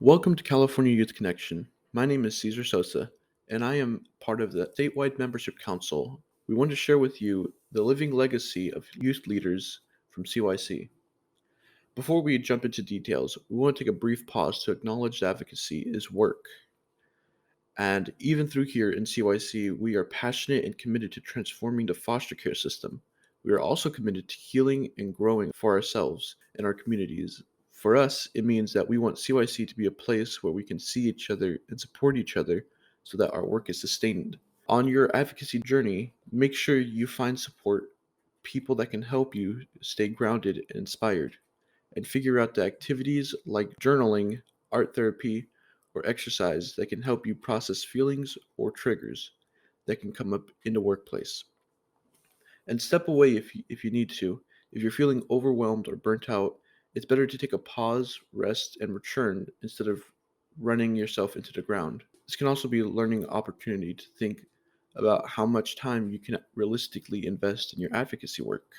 Welcome to California Youth Connection. My name is Cesar Sosa, and I am part of the statewide membership council. We want to share with you the living legacy of youth leaders from CYC. Before we jump into details, we want to take a brief pause to acknowledge that advocacy is work. And even through here in CYC, we are passionate and committed to transforming the foster care system. We are also committed to healing and growing for ourselves and our communities. For us, it means that we want CYC to be a place where we can see each other and support each other so that our work is sustained. On your advocacy journey, make sure you find support, people that can help you stay grounded and inspired, and figure out the activities like journaling, art therapy, or exercise that can help you process feelings or triggers that can come up in the workplace. And step away if you need to. If you're feeling overwhelmed or burnt out, it's better to take a pause, rest, and return instead of running yourself into the ground. This can also be a learning opportunity to think about how much time you can realistically invest in your advocacy work,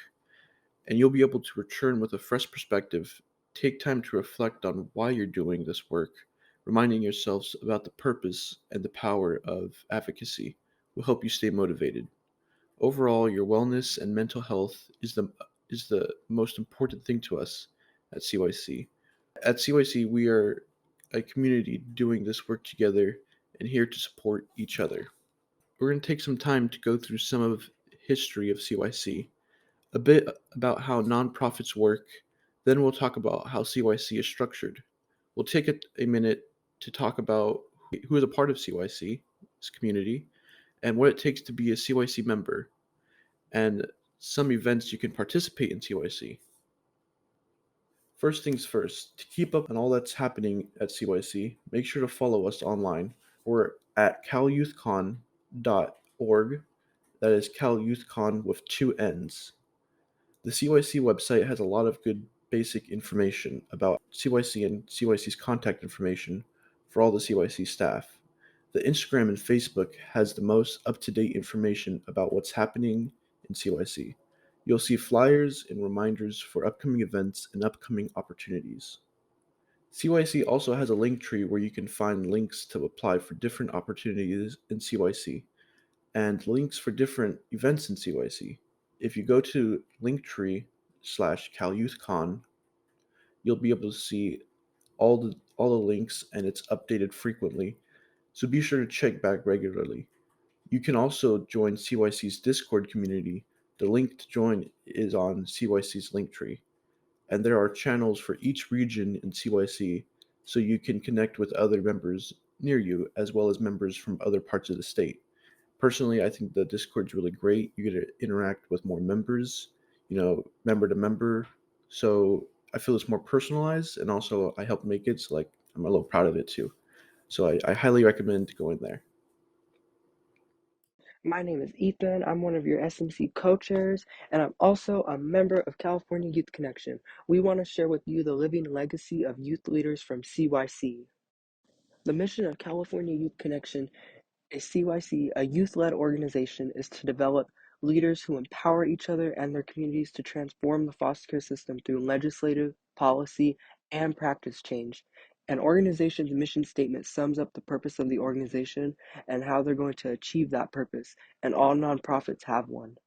and you'll be able to return with a fresh perspective. Take time to reflect on why you're doing this work, reminding yourselves about the purpose and the power of advocacy will help you stay motivated. Overall, your wellness and mental health is the most important thing to us at CYC. At CYC, we are a community doing this work together and here to support each other. We're going to take some time to go through some of history of CYC, a bit about how nonprofits work, then we'll talk about how CYC is structured. We'll take a minute to talk about who is a part of CYC, this community, and what it takes to be a CYC member, and some events you can participate in CYC. First things first, to keep up on all that's happening at CYC, make sure to follow us online. We're at calyouthcon.org. That is calyouthcon with two N's. The CYC website has a lot of good basic information about CYC and CYC's contact information for all the CYC staff. The Instagram and Facebook has the most up-to-date information about what's happening in CYC. You'll see flyers and reminders for upcoming events and upcoming opportunities. CYC also has a link tree where you can find links to apply for different opportunities in CYC and links for different events in CYC. If you go to linktree/CalYouthCon, you'll be able to see all the links, and it's updated frequently. So be sure to check back regularly. You can also join CYC's Discord community. The link to join is on CYC's Linktree, and there are channels for each region in CYC, so you can connect with other members near you as well as members from other parts of the state. Personally, I think the Discord's really great. You get to interact with more members, member to member. So I feel it's more personalized, and also I help make it. So like I'm a little proud of it too. So I highly recommend going there. My name is Ethan. I'm one of your SMC co-chairs, and I'm also a member of California Youth Connection. We want to share with you the living legacy of youth leaders from CYC. The mission of California Youth Connection is CYC, a youth-led organization, is to develop leaders who empower each other and their communities to transform the foster care system through legislative, policy, and practice change. An organization's mission statement sums up the purpose of the organization and how they're going to achieve that purpose, and all nonprofits have one.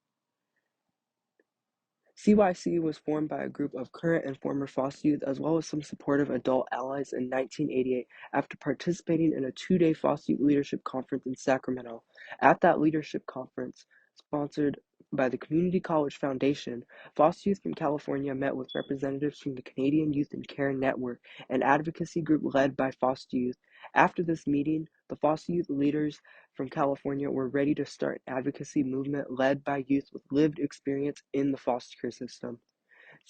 CYC was formed by a group of current and former foster youth as well as some supportive adult allies in 1988 after participating in a two-day foster youth leadership conference in Sacramento. At that leadership conference, sponsored by the Community College Foundation, foster youth from California met with representatives from the Canadian Youth and Care Network, an advocacy group led by foster youth. After this meeting, the foster youth leaders from California were ready to start an advocacy movement led by youth with lived experience in the foster care system.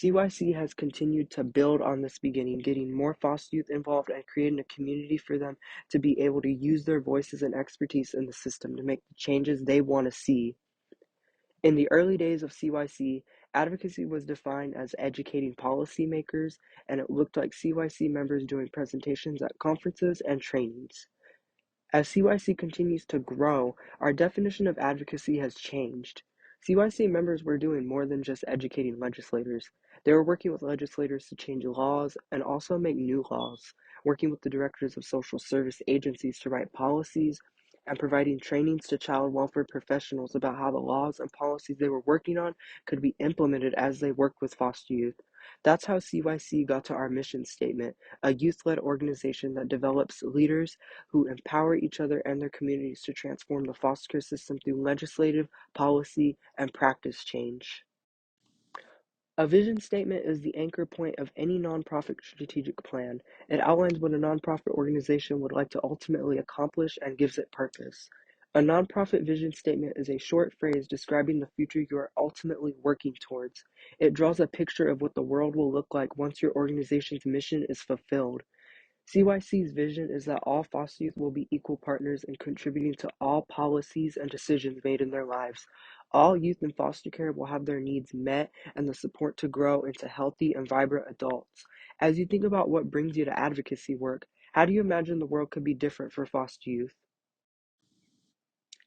CYC has continued to build on this beginning, getting more foster youth involved and creating a community for them to be able to use their voices and expertise in the system to make the changes they want to see. In the early days of CYC, advocacy was defined as educating policymakers, and it looked like CYC members doing presentations at conferences and trainings. As CYC continues to grow, our definition of advocacy has changed. CYC members were doing more than just educating legislators. They were working with legislators to change laws and also make new laws, working with the directors of social service agencies to write policies, and providing trainings to child welfare professionals about how the laws and policies they were working on could be implemented as they worked with foster youth. That's how CYC got to our mission statement, a youth-led organization that develops leaders who empower each other and their communities to transform the foster care system through legislative, policy, and practice change. A vision statement is the anchor point of any nonprofit strategic plan. It outlines what a nonprofit organization would like to ultimately accomplish and gives it purpose. A nonprofit vision statement is a short phrase describing the future you are ultimately working towards. It draws a picture of what the world will look like once your organization's mission is fulfilled. CYC's vision is that all foster youth will be equal partners in contributing to all policies and decisions made in their lives. All youth in foster care will have their needs met and the support to grow into healthy and vibrant adults. As you think about what brings you to advocacy work, how do you imagine the world could be different for foster youth?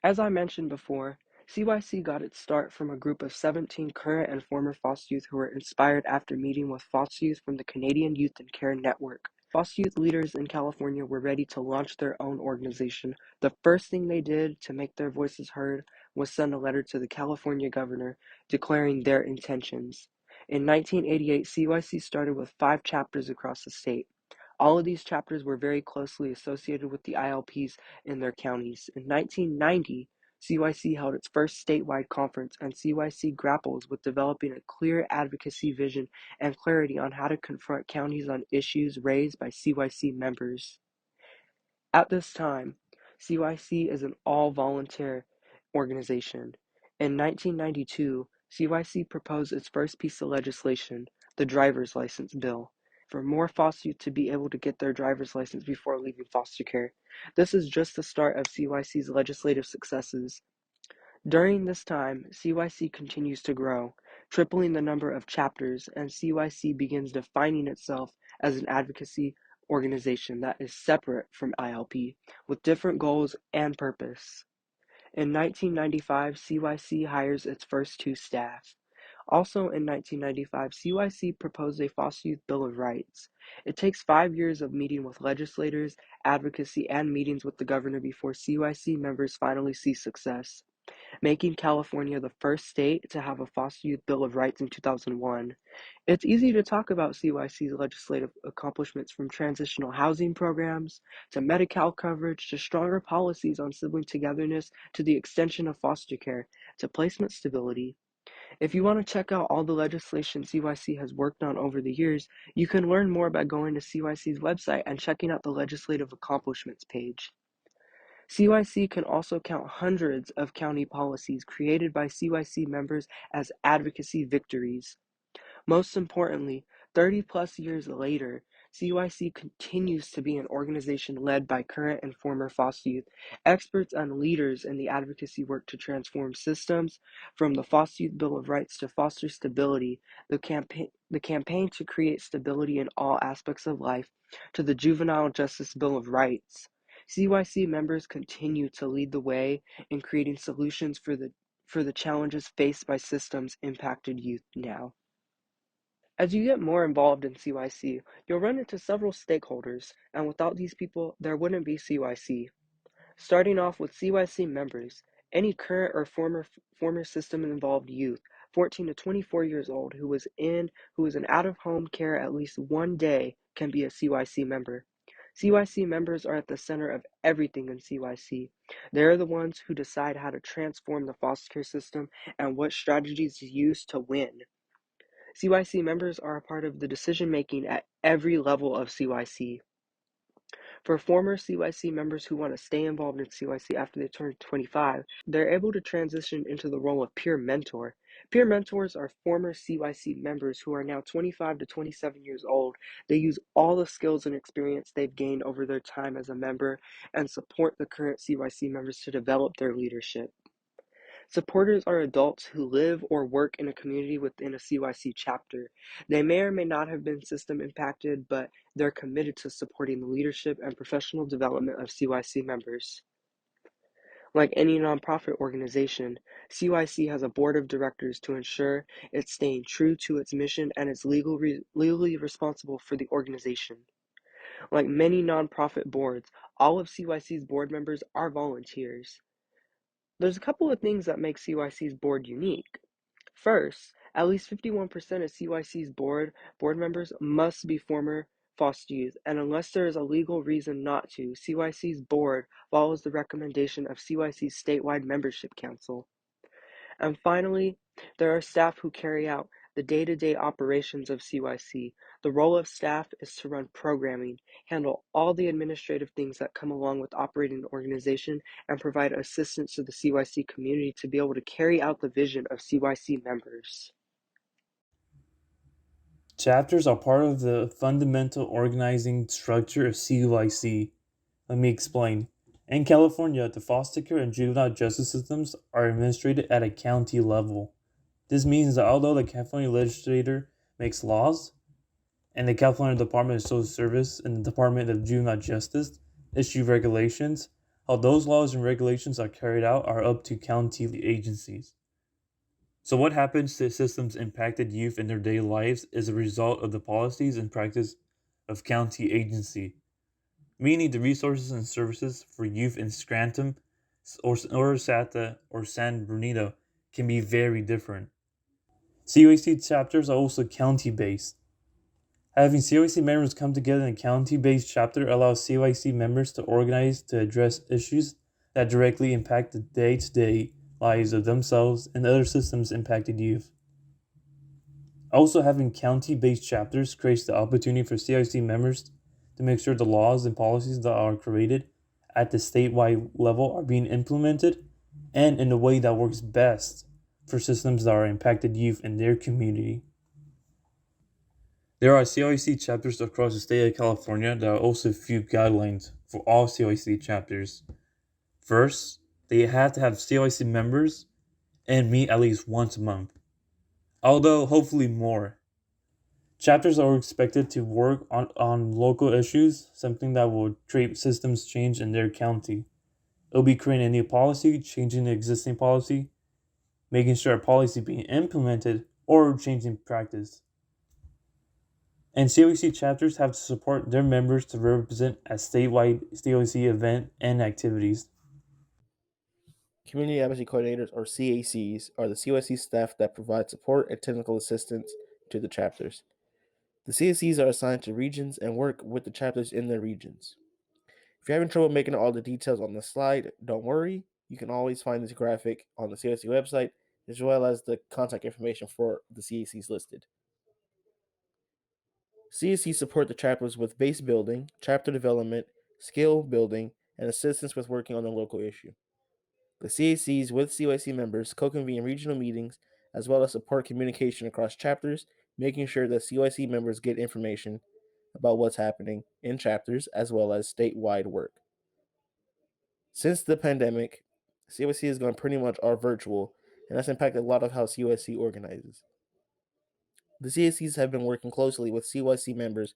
As I mentioned before, CYC got its start from a group of 17 current and former foster youth who were inspired after meeting with foster youth from the Canadian Youth and Care Network. Foster youth leaders in California were ready to launch their own organization. The first thing they did to make their voices heard was send a letter to the California governor declaring their intentions. In 1988, CYC started with 5 chapters across the state. All of these chapters were very closely associated with the ILPs in their counties. In 1990, CYC held its first statewide conference, and CYC grapples with developing a clear advocacy vision and clarity on how to confront counties on issues raised by CYC members. At this time, CYC is an all-volunteer organization. In 1992, CYC proposed its first piece of legislation, the Driver's License Bill, for more foster youth to be able to get their driver's license before leaving foster care. This is just the start of CYC's legislative successes. During this time, CYC continues to grow, tripling the number of chapters, and CYC begins defining itself as an advocacy organization that is separate from ILP, with different goals and purpose. In 1995, CYC hires its first 2 staff. Also in 1995, CYC proposed a Foster Youth Bill of Rights. It takes 5 years of meeting with legislators, advocacy, and meetings with the governor before CYC members finally see success, making California the first state to have a Foster Youth Bill of Rights in 2001. It's easy to talk about CYC's legislative accomplishments, from transitional housing programs to Medi-Cal coverage to stronger policies on sibling togetherness to the extension of foster care to placement stability. If you want to check out all the legislation CYC has worked on over the years, you can learn more by going to CYC's website and checking out the legislative accomplishments page. CYC can also count hundreds of county policies created by CYC members as advocacy victories. Most importantly, 30 plus years later, CYC continues to be an organization led by current and former foster youth, experts and leaders in the advocacy work to transform systems, from the Foster Youth Bill of Rights to foster stability, the campaign to create stability in all aspects of life, to the Juvenile Justice Bill of Rights. CYC members continue to lead the way in creating solutions for the challenges faced by systems impacted youth now. As you get more involved in CYC, you'll run into several stakeholders, and without these people, there wouldn't be CYC. Starting off with CYC members, any current or former system involved youth, 14 to 24 years old, who is in out-of-home care at least one day, can be a CYC member. CYC members are at the center of everything in CYC. They're the ones who decide how to transform the foster care system and what strategies to use to win. CYC members are a part of the decision making at every level of CYC. For former CYC members who want to stay involved in CYC after they turn 25, they're able to transition into the role of peer mentor. Peer mentors are former CYC members who are now 25 to 27 years old. They use all the skills and experience they've gained over their time as a member and support the current CYC members to develop their leadership. Supporters are adults who live or work in a community within a CYC chapter. They may or may not have been system impacted, but they're committed to supporting the leadership and professional development of CYC members. Like any nonprofit organization, CYC has a board of directors to ensure it's staying true to its mission and is legally responsible for the organization. Like many nonprofit boards, all of CYC's board members are volunteers. There's a couple of things that make CYC's board unique. First, at least 51% of CYC's board members must be former foster youth, and unless there is a legal reason not to, CYC's board follows the recommendation of CYC's statewide membership council. And finally, there are staff who carry out the day-to-day operations of CYC. The role of staff is to run programming, handle all the administrative things that come along with operating an organization, and provide assistance to the CYC community to be able to carry out the vision of CYC members. Chapters are part of the fundamental organizing structure of CYC. Let me explain. In California, the foster care and juvenile justice systems are administered at a county level. This means that although the California legislature makes laws, and the California Department of Social Service and the Department of Juvenile Justice issue regulations, how those laws and regulations are carried out are up to county agencies. So, what happens to systems impacted youth in their daily lives is a result of the policies and practice of county agency, meaning the resources and services for youth in Scranton or Santa or San Bernardino can be very different. COAC chapters are also county based. Having COAC members come together in a county based chapter allows COAC members to organize to address issues that directly impact the day to day lives of themselves and other systems impacted youth. Also, having county based chapters creates the opportunity for COAC members to make sure the laws and policies that are created at the statewide level are being implemented and in a way that works best for systems that are impacted youth in their community. There are COAC chapters across the state of California that are also a few guidelines for all COAC chapters. First, they have to have COAC members and meet at least once a month, although hopefully more. Chapters are expected to work on local issues, something that will create systems change in their county. It'll be creating a new policy, changing the existing policy, making sure a policy being implemented, or changing practice. And COAC chapters have to support their members to represent at statewide COAC event and activities. Community Advocacy Coordinators, or CACs, are the COSC staff that provide support and technical assistance to the chapters. The CACs are assigned to regions and work with the chapters in their regions. If you're having trouble making all the details on the slide, don't worry. You can always find this graphic on the COSC website, as well as the contact information for the CACs listed. CACs support the chapters with base building, chapter development, skill building, and assistance with working on the local issue. The CACs with CYC members co-convene regional meetings as well as support communication across chapters, making sure that CYC members get information about what's happening in chapters as well as statewide work. Since the pandemic, CYC has gone pretty much all virtual, and that's impacted a lot of how CYC organizes. The CACs have been working closely with CYC members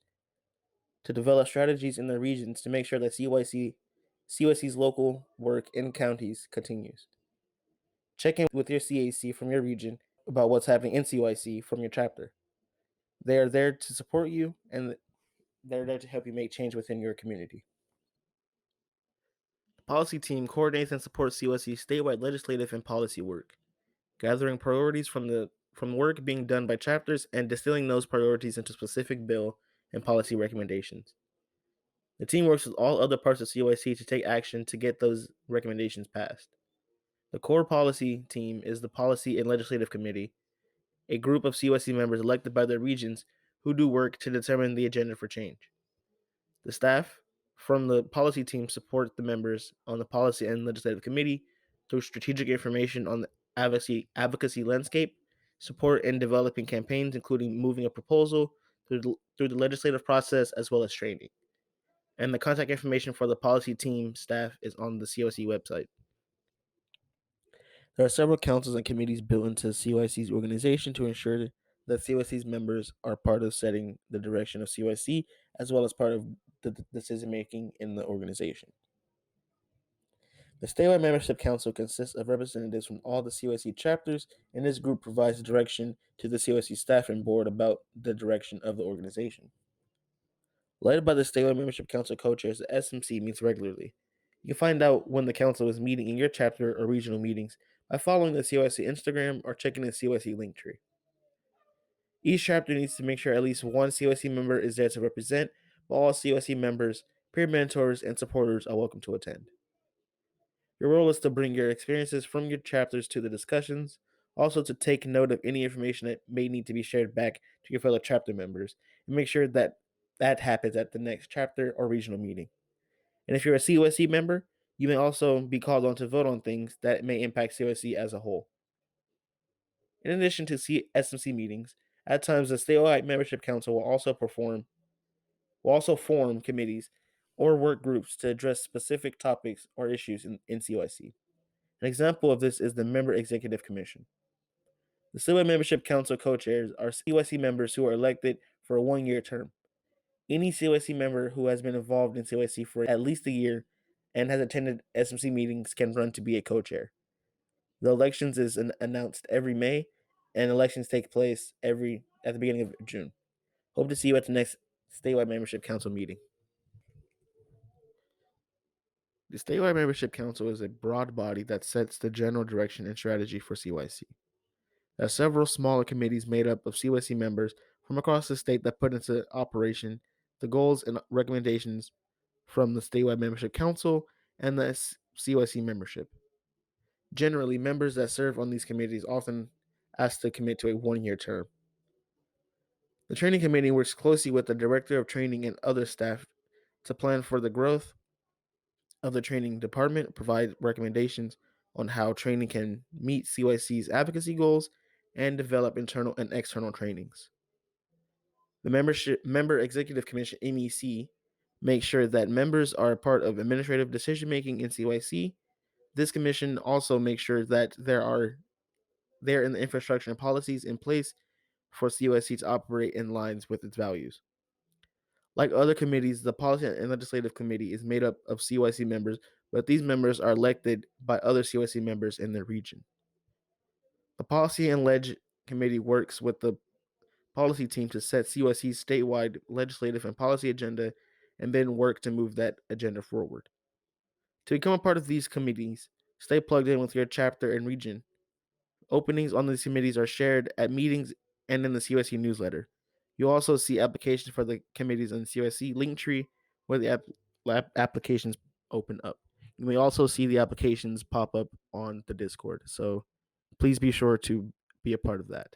to develop strategies in their regions to make sure that CYC's local work in counties continues. Check in with your CAC from your region about what's happening in CYC from your chapter. They are there to support you and they're there to help you make change within your community. The policy team coordinates and supports CYC's statewide legislative and policy work, gathering priorities from work being done by chapters and distilling those priorities into specific bill and policy recommendations. The team works with all other parts of CYC to take action to get those recommendations passed. The core policy team is the Policy and Legislative Committee, a group of CYC members elected by their regions who do work to determine the agenda for change. The staff from the policy team support the members on the Policy and Legislative Committee through strategic information on the advocacy landscape, support in developing campaigns, including moving a proposal through the legislative process, as well as training. And the contact information for the policy team staff is on the COC website. There are several councils and committees built into CYC's organization to ensure that CYC's members are part of setting the direction of CYC, as well as part of the decision making in the organization. The statewide membership council consists of representatives from all the CYC chapters, and this group provides direction to the CYC staff and board about the direction of the organization. Led by the statewide membership council co-chairs, the SMC meets regularly. You can find out when the council is meeting in your chapter or regional meetings by following the CYC Instagram or checking the CYC link tree. Each chapter needs to make sure at least one CYC member is there to represent, but all CYC members, peer mentors, and supporters are welcome to attend. Your role is to bring your experiences from your chapters to the discussions, also to take note of any information that may need to be shared back to your fellow chapter members, and make sure that that happens at the next chapter or regional meeting. And if you're a CYC member, you may also be called on to vote on things that may impact CYC as a whole. In addition to SMC meetings, at times the statewide membership council will also form committees or work groups to address specific topics or issues in CYC. An example of this is the Member Executive Commission. The statewide membership council co-chairs are CYC members who are elected for a one-year term. Any CYC member who has been involved in CYC for at least a year and has attended SMC meetings can run to be a co-chair. The elections is announced every May, and elections take place at the beginning of June. Hope to see you at the next statewide membership council meeting. The statewide membership council is a broad body that sets the general direction and strategy for CYC. There are several smaller committees made up of CYC members from across the state that put into operation the goals and recommendations from the statewide membership council and the CYC membership. Generally, members that serve on these committees often asked to commit to a one-year term. The training committee works closely with the director of training and other staff to plan for the growth of the training department, provide recommendations on how training can meet CYC's advocacy goals, and develop internal and external trainings. The Member Executive Commission, MEC, makes sure that members are a part of administrative decision-making in CYC. This commission also makes sure that there are in the infrastructure and policies in place for CYC to operate in lines with its values. Like other committees, the Policy and Legislative Committee is made up of CYC members, but these members are elected by other CYC members in their region. The Policy and Leg Committee works with the policy team to set CYC's statewide legislative and policy agenda and then work to move that agenda forward. To become a part of these committees, stay plugged in with your chapter and region. Openings on these committees are shared at meetings and in the CYC newsletter. You'll also see applications for the committees in the CYC Linktree where the applications open up. You may also see the applications pop up on the Discord, so please be sure to be a part of that.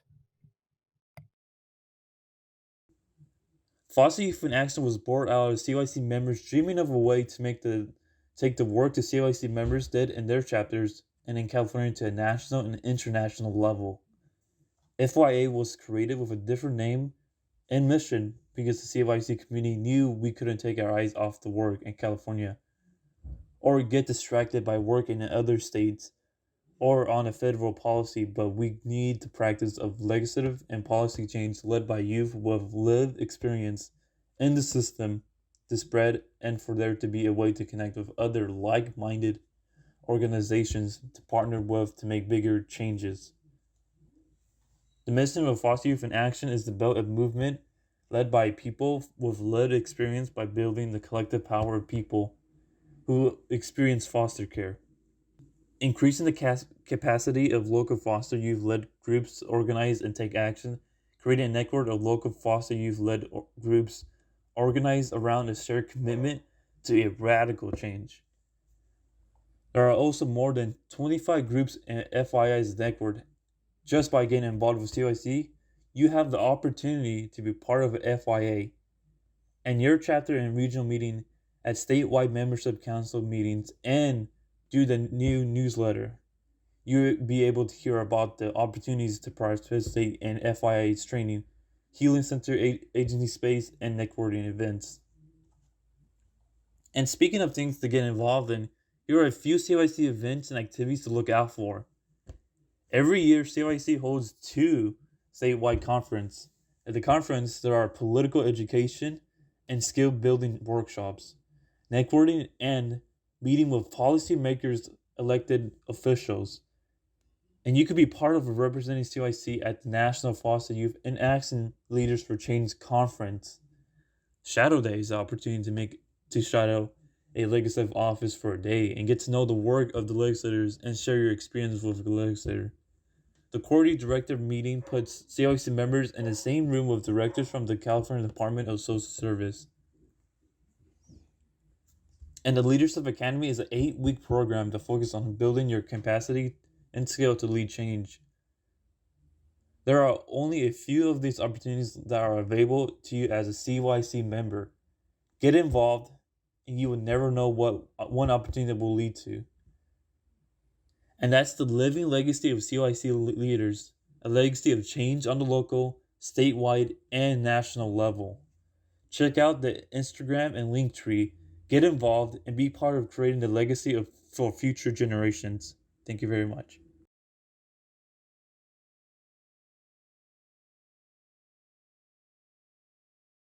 Foster Youth in Action was born out of CYC members dreaming of a way to take the work the CYC members did in their chapters and in California to a national and international level. FYA was created with a different name and mission because the CYC community knew we couldn't take our eyes off the work in California or get distracted by working in other states or on a federal policy, but we need the practice of legislative and policy change led by youth with lived experience in the system to spread and for there to be a way to connect with other like-minded organizations to partner with to make bigger changes. The mission of Foster Youth in Action is to build a movement led by people with lived experience by building the collective power of people who experience foster care. Increasing the capacity of local foster youth-led groups to organize and take action, creating a network of local foster youth-led groups organized around a shared commitment to a radical change. There are also more than 25 groups in FYI's network. Just by getting involved with CYC, you have the opportunity to be part of an FYA and your chapter and regional meeting at statewide membership council meetings and do the new newsletter. You'll be able to hear about the opportunities to participate in FYI's training, healing center agency space, and networking events. And speaking of things to get involved in, here are a few CYC events and activities to look out for. Every year, CYC holds 2 statewide conferences. At the conference, there are political education and skill building workshops, networking, and meeting with policymakers, elected officials. And you could be part of representing CYC at the National Foster Youth and Action Leaders for Change Conference. Shadow Day is the opportunity to shadow a legislative office for a day and get to know the work of the legislators and share your experience with the legislator. The quarterly director meeting puts CYC members in the same room with directors from the California Department of Social Service. And the Leadership Academy is an 8-week program that focuses on building your capacity and skill to lead change. There are only a few of these opportunities that are available to you as a CYC member. Get involved, and you will never know what one opportunity will lead to. And that's the living legacy of CYC leaders, a legacy of change on the local, statewide, and national level. Check out the Instagram and Linktree. Get involved and be part of creating the legacy for future generations. Thank you very much.